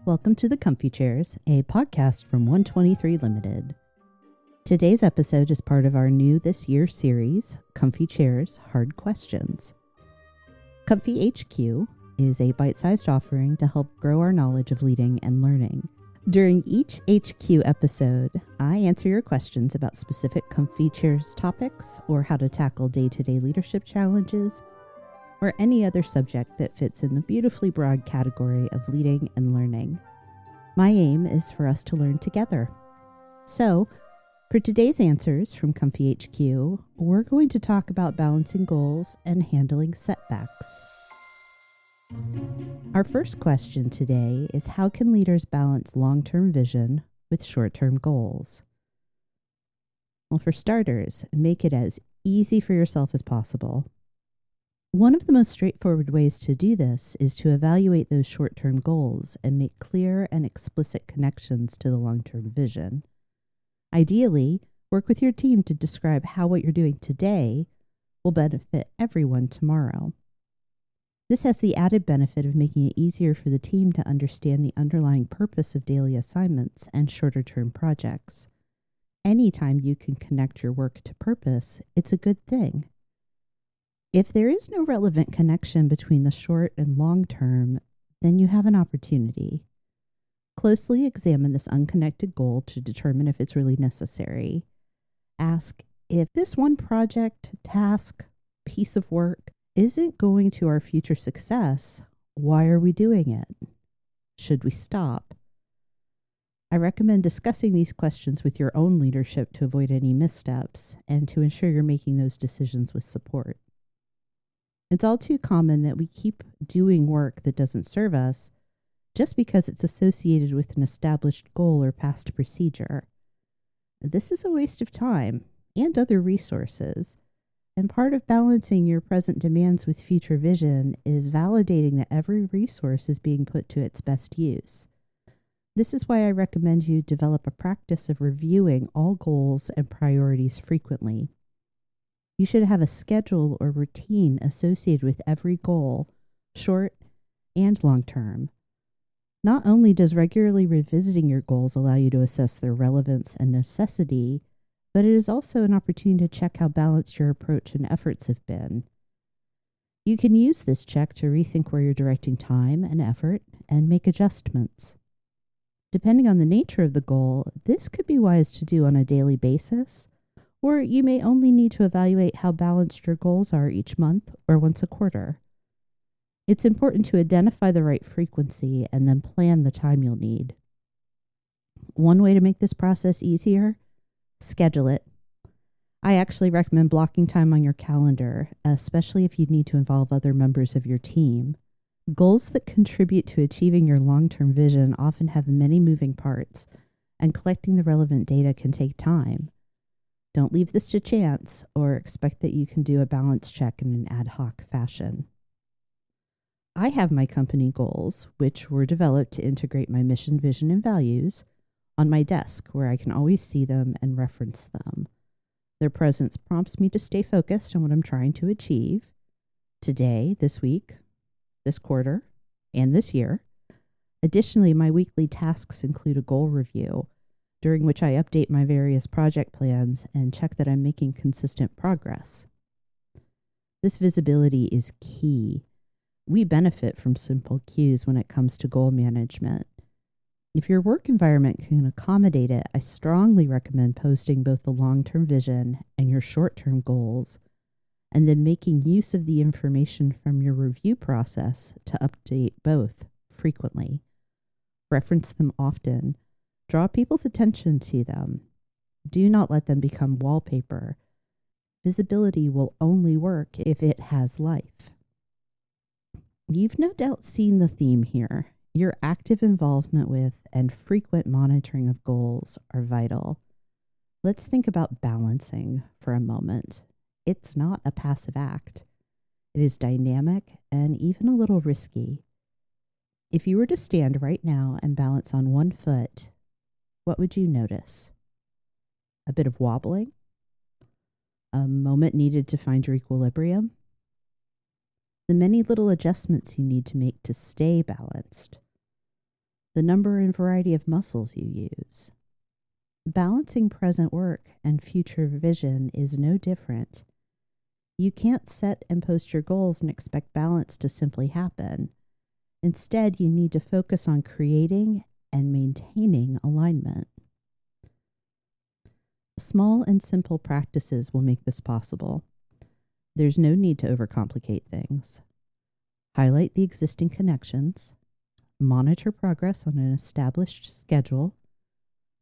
Welcome to the Comfy Chairs, a podcast from 123 Limited. Today's episode is part of our new this year series, Comfy Chairs Hard Questions. comfyHQ is a bite-sized offering to help grow our knowledge of leading and learning. During each HQ episode, I answer your questions about specific Comfy Chairs topics or how to tackle day-to-day leadership challenges, or any other subject that fits in the beautifully broad category of leading and learning. My aim is for us to learn together. So, for today's answers from comfyHQ, we're going to talk about balancing goals and handling setbacks. Our first question today is, how can leaders balance long-term vision with short-term goals? Well, for starters, make it as easy for yourself as possible. One of the most straightforward ways to do this is to evaluate those short-term goals and make clear and explicit connections to the long-term vision. Ideally, work with your team to describe how what you're doing today will benefit everyone tomorrow. This has the added benefit of making it easier for the team to understand the underlying purpose of daily assignments and shorter-term projects. Anytime you can connect your work to purpose, it's a good thing. If there is no relevant connection between the short and long term, then you have an opportunity. Closely examine this unconnected goal to determine if it's really necessary. Ask if this one project, task, piece of work isn't going to our future success, why are we doing it? Should we stop? I recommend discussing these questions with your own leadership to avoid any missteps and to ensure you're making those decisions with support. It's all too common that we keep doing work that doesn't serve us just because it's associated with an established goal or past procedure. This is a waste of time and other resources, and part of balancing your present demands with future vision is validating that every resource is being put to its best use. This is why I recommend you develop a practice of reviewing all goals and priorities frequently. You should have a schedule or routine associated with every goal, short and long term. Not only does regularly revisiting your goals allow you to assess their relevance and necessity, but it is also an opportunity to check how balanced your approach and efforts have been. You can use this check to rethink where you're directing time and effort and make adjustments. Depending on the nature of the goal, this could be wise to do on a daily basis, or you may only need to evaluate how balanced your goals are each month or once a quarter. It's important to identify the right frequency and then plan the time you'll need. One way to make this process easier: schedule it. I actually recommend blocking time on your calendar, especially if you need to involve other members of your team. Goals that contribute to achieving your long-term vision often have many moving parts, and collecting the relevant data can take time. Don't leave this to chance or expect that you can do a balance check in an ad hoc fashion. I have my company goals, which were developed to integrate my mission, vision, and values, on my desk where I can always see them and reference them. Their presence prompts me to stay focused on what I'm trying to achieve today, this week, this quarter, and this year. Additionally, my weekly tasks include a goal review, during which I update my various project plans and check that I'm making consistent progress. This visibility is key. We benefit from simple cues when it comes to goal management. If your work environment can accommodate it, I strongly recommend posting both the long-term vision and your short-term goals, and then making use of the information from your review process to update both frequently. Reference them often. Draw people's attention to them. Do not let them become wallpaper. Visibility will only work if it has life. You've no doubt seen the theme here. Your active involvement with and frequent monitoring of goals are vital. Let's think about balancing for a moment. It's not a passive act. It is dynamic and even a little risky. If you were to stand right now and balance on one foot, what would you notice? A bit of wobbling? A moment needed to find your equilibrium? The many little adjustments you need to make to stay balanced. the number and variety of muscles you use. Balancing present work and future vision is no different. You can't set and post your goals and expect balance to simply happen. Instead, you need to focus on creating and maintaining alignment. Small and simple practices will make this possible. There's no need to overcomplicate things. Highlight the existing connections, monitor progress on an established schedule,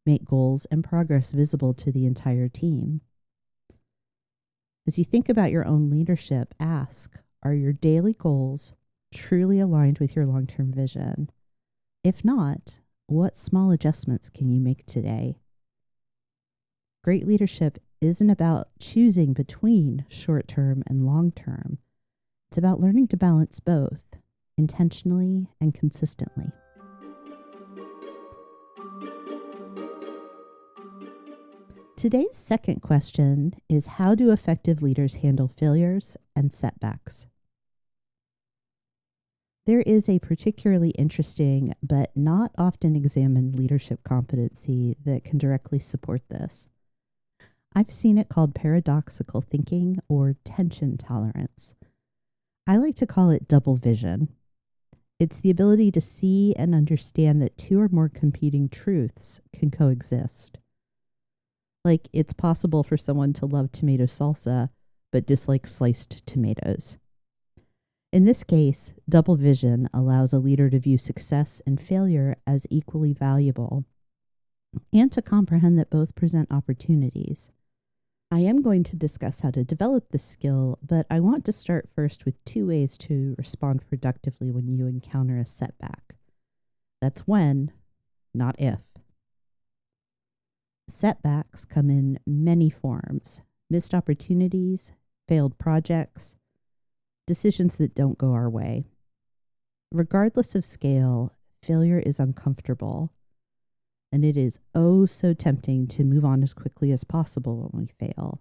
make goals and progress visible to the entire team. As you think about your own leadership, ask, are your daily goals truly aligned with your long-term vision? If not, what small adjustments can you make today? Great leadership isn't about choosing between short-term and long-term. It's about learning to balance both intentionally and consistently. Today's second question is, how do effective leaders handle failures and setbacks? There is a particularly interesting but not often examined leadership competency that can directly support this. I've seen it called paradoxical thinking or tension tolerance. I like to call it double vision. It's the ability to see and understand that two or more competing truths can coexist. Like, it's possible for someone to love tomato salsa but dislike sliced tomatoes. In this case, double vision allows a leader to view success and failure as equally valuable and to comprehend that both present opportunities. I am going to discuss how to develop this skill, but I want to start first with 2 ways to respond productively when you encounter a setback. That's when, not if. Setbacks come in many forms: missed opportunities, failed projects, decisions that don't go our way. Regardless of scale, failure is uncomfortable, and it is oh so tempting to move on as quickly as possible when we fail.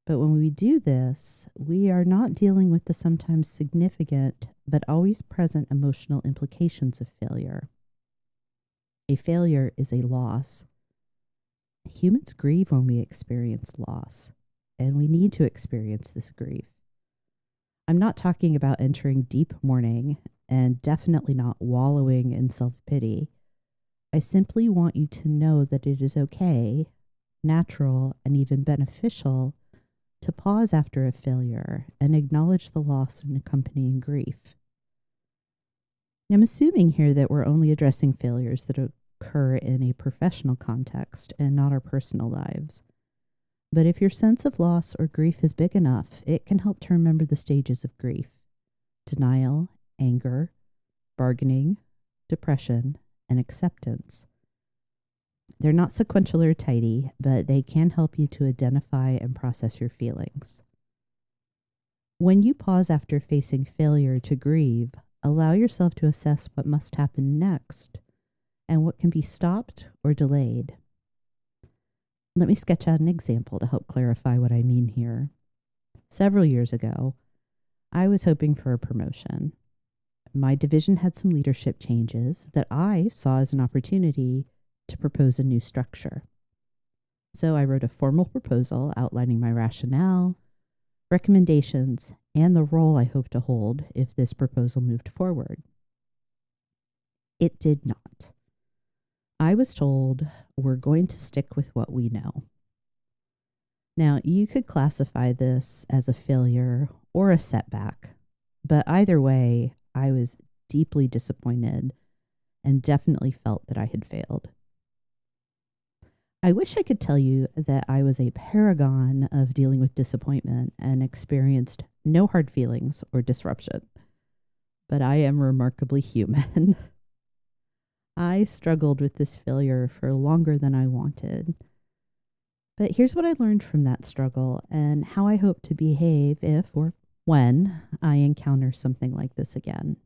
But when we do this, we are not dealing with the sometimes significant but always present emotional implications of failure. A failure is a loss. Humans grieve when we experience loss, and we need to experience this grief. I'm not talking about entering deep mourning, and definitely not wallowing in self-pity. I simply want you to know that it is okay, natural, and even beneficial to pause after a failure and acknowledge the loss and accompanying grief. I'm assuming here that we're only addressing failures that occur in a professional context and not our personal lives. But if your sense of loss or grief is big enough, it can help to remember the stages of grief: denial, anger, bargaining, depression, and acceptance. They're not sequential or tidy, but they can help you to identify and process your feelings. When you pause after facing failure to grieve, allow yourself to assess what must happen next and what can be stopped or delayed. Let me sketch out an example to help clarify what I mean here. Several years ago, I was hoping for a promotion. My division had some leadership changes that I saw as an opportunity to propose a new structure. So I wrote a formal proposal outlining my rationale, recommendations, and the role I hoped to hold if this proposal moved forward. It did not. I was told, we're going to stick with what we know. Now, you could classify this as a failure or a setback, but either way, I was deeply disappointed and definitely felt that I had failed. I wish I could tell you that I was a paragon of dealing with disappointment and experienced no hard feelings or disruption, but I am remarkably human. I struggled with this failure for longer than I wanted. But here's what I learned from that struggle and how I hope to behave if or when I encounter something like this again.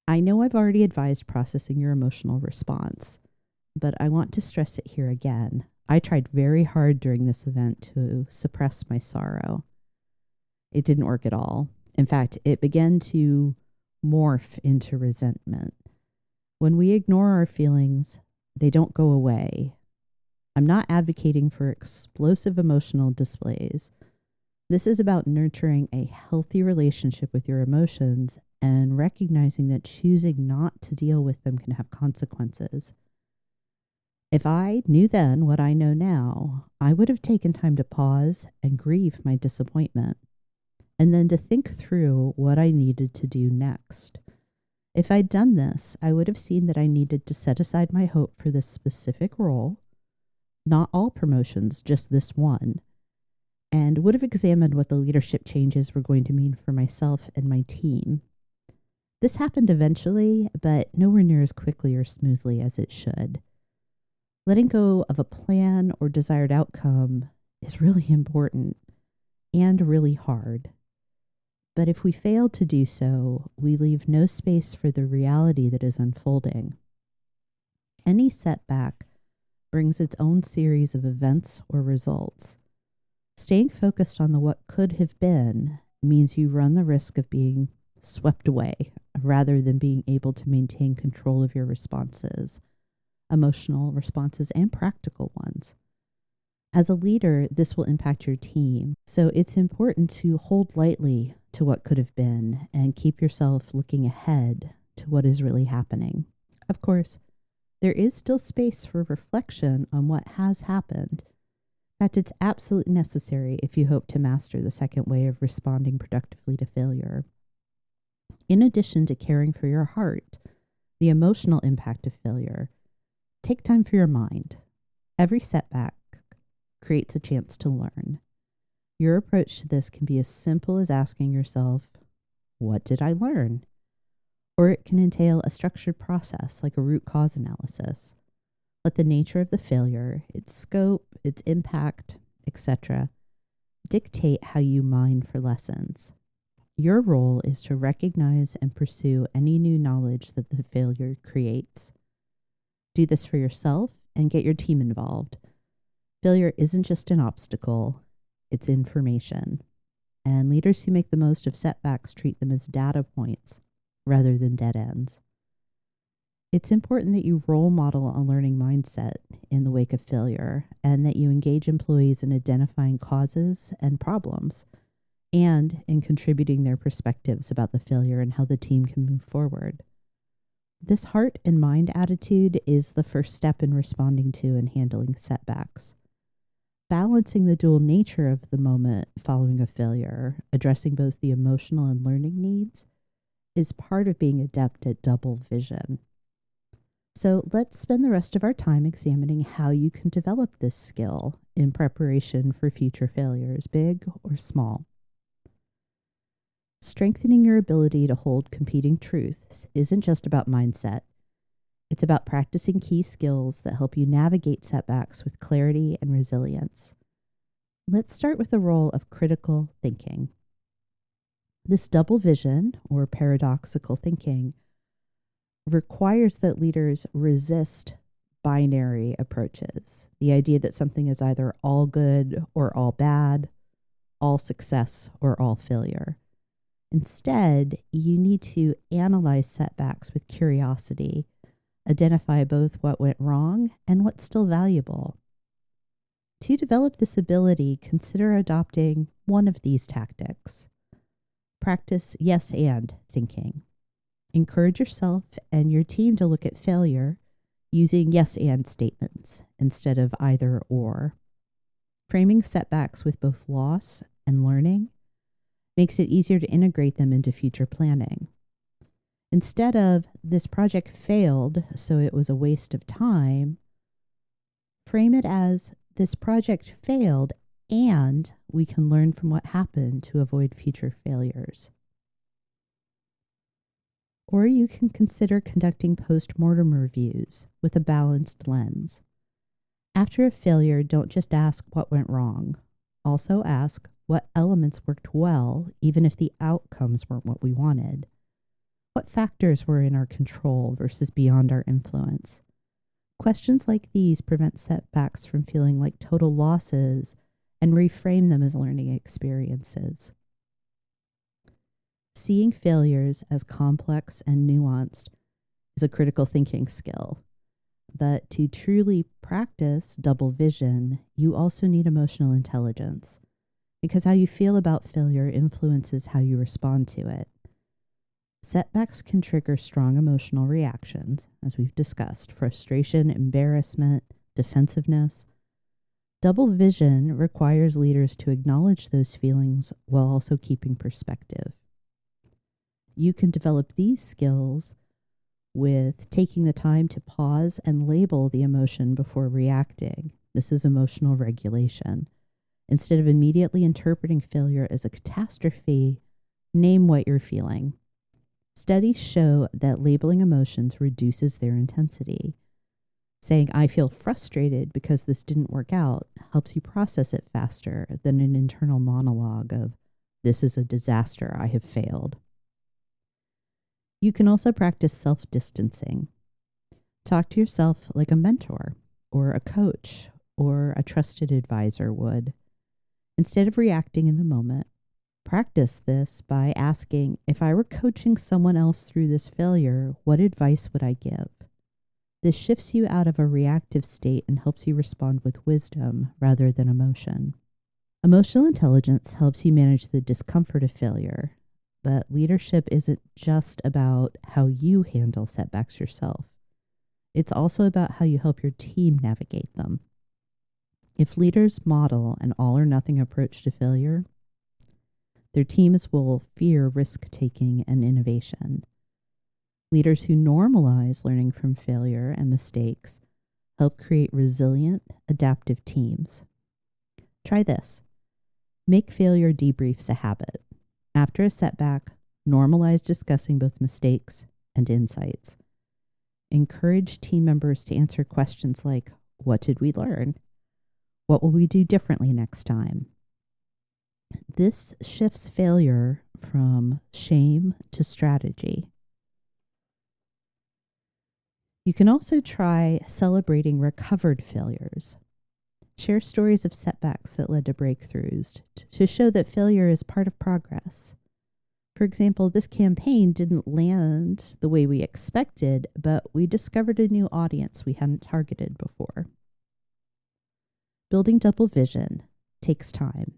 I know I've already advised processing your emotional response, but I want to stress it here again. I tried very hard during this event to suppress my sorrow. It didn't work at all. In fact, it began to morph into resentment. When we ignore our feelings, they don't go away. I'm not advocating for explosive emotional displays. This is about nurturing a healthy relationship with your emotions and recognizing that choosing not to deal with them can have consequences. If I knew then what I know now, I would have taken time to pause and grieve my disappointment, and then to think through what I needed to do next. If I'd done this, I would have seen that I needed to set aside my hope for this specific role, not all promotions, just this one, and would have examined what the leadership changes were going to mean for myself and my team. This happened eventually, but nowhere near as quickly or smoothly as it should. Letting go of a plan or desired outcome is really important and really hard. But if we fail to do so, we leave no space for the reality that is unfolding. Any setback brings its own series of events or results. Staying focused on the what could have been means you run the risk of being swept away rather than being able to maintain control of your responses, emotional responses and practical ones. As a leader, this will impact your team, so it's important to hold lightly to what could have been and keep yourself looking ahead to what is really happening. Of course, there is still space for reflection on what has happened. In fact, it's absolutely necessary if you hope to master the second way of responding productively to failure. In addition to caring for your heart, the emotional impact of failure, take time for your mind. Every setback creates a chance to learn. Your approach to this can be as simple as asking yourself, what did I learn? Or it can entail a structured process like a root cause analysis. Let the nature of the failure, its scope, its impact, etc., dictate how you mine for lessons. Your role is to recognize and pursue any new knowledge that the failure creates. Do this for yourself and get your team involved. Failure isn't just an obstacle, it's information. And leaders who make the most of setbacks treat them as data points rather than dead ends. It's important that you role model a learning mindset in the wake of failure and that you engage employees in identifying causes and problems and in contributing their perspectives about the failure and how the team can move forward. This heart and mind attitude is the first step in responding to and handling setbacks. Balancing the dual nature of the moment following a failure, addressing both the emotional and learning needs, is part of being adept at double vision. So let's spend the rest of our time examining how you can develop this skill in preparation for future failures, big or small. Strengthening your ability to hold competing truths isn't just about mindset. It's about practicing key skills that help you navigate setbacks with clarity and resilience. Let's start with the role of critical thinking. This double vision, or paradoxical thinking, requires that leaders resist binary approaches. The idea that something is either all good or all bad, all success or all failure. Instead, you need to analyze setbacks with curiosity, identify both what went wrong and what's still valuable. To develop this ability, consider adopting one of these tactics. Practice yes and thinking. Encourage yourself and your team to look at failure using yes and statements instead of either or. Framing setbacks with both loss and learning makes it easier to integrate them into future planning. Instead of, this project failed, so it was a waste of time, frame it as, this project failed, and we can learn from what happened to avoid future failures. Or you can consider conducting post-mortem reviews with a balanced lens. After a failure, don't just ask what went wrong. Also ask what elements worked well, even if the outcomes weren't what we wanted. What factors were in our control versus beyond our influence? Questions like these prevent setbacks from feeling like total losses and reframe them as learning experiences. seeing failures as complex and nuanced is a critical thinking skill. But to truly practice double vision, you also need emotional intelligence, because how you feel about failure influences how you respond to it. Setbacks can trigger strong emotional reactions, as we've discussed: frustration, embarrassment, defensiveness. Double vision requires leaders to acknowledge those feelings while also keeping perspective. You can develop these skills with taking the time to pause and label the emotion before reacting. This is emotional regulation. Instead of immediately interpreting failure as a catastrophe, name what you're feeling. Studies show that labeling emotions reduces their intensity. Saying, "I feel frustrated because this didn't work out," helps you process it faster than an internal monologue of, "This is a disaster, I have failed." You can also practice self-distancing. Talk to yourself like a mentor or a coach or a trusted advisor would. Instead of reacting in the moment, practice this by asking, if I were coaching someone else through this failure, what advice would I give? This shifts you out of a reactive state and helps you respond with wisdom rather than emotion. Emotional intelligence helps you manage the discomfort of failure, but leadership isn't just about how you handle setbacks yourself. It's also about how you help your team navigate them. If leaders model an all or nothing approach to failure, their teams will fear risk-taking and innovation. Leaders who normalize learning from failure and mistakes help create resilient, adaptive teams. Try this. Make failure debriefs a habit. After a setback, normalize discussing both mistakes and insights. Encourage team members to answer questions like, what did we learn? What will we do differently next time? This shifts failure from shame to strategy. You can also try celebrating recovered failures. Share stories of setbacks that led to breakthroughs to show that failure is part of progress. For example, this campaign didn't land the way we expected, but we discovered a new audience we hadn't targeted before. Building double vision takes time.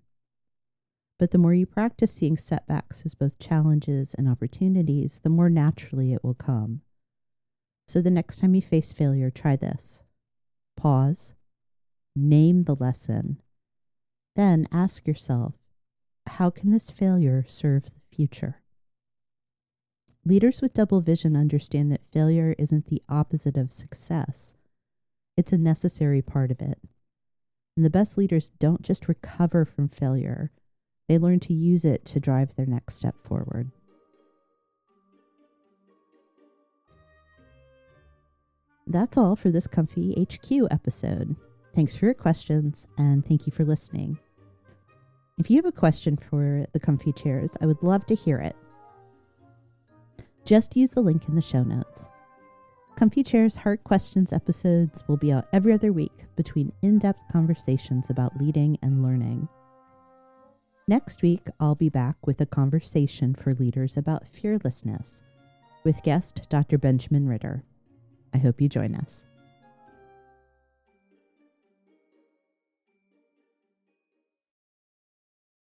But the more you practice seeing setbacks as both challenges and opportunities, the more naturally it will come. So the next time you face failure, try this. Pause, name the lesson, then ask yourself, how can this failure serve the future? Leaders with double vision understand that failure isn't the opposite of success. It's a necessary part of it. And the best leaders don't just recover from failure. They learn to use it to drive their next step forward. That's all for this comfyHQ episode. Thanks for your questions, and thank you for listening. If you have a question for the Comfy Chairs, I would love to hear it. Just use the link in the show notes. Comfy Chairs Heart Questions episodes will be out every other week between in-depth conversations about leading and learning. Next week, I'll be back with a conversation for leaders about fearlessness with guest Dr. Benjamin Ritter. I hope you join us.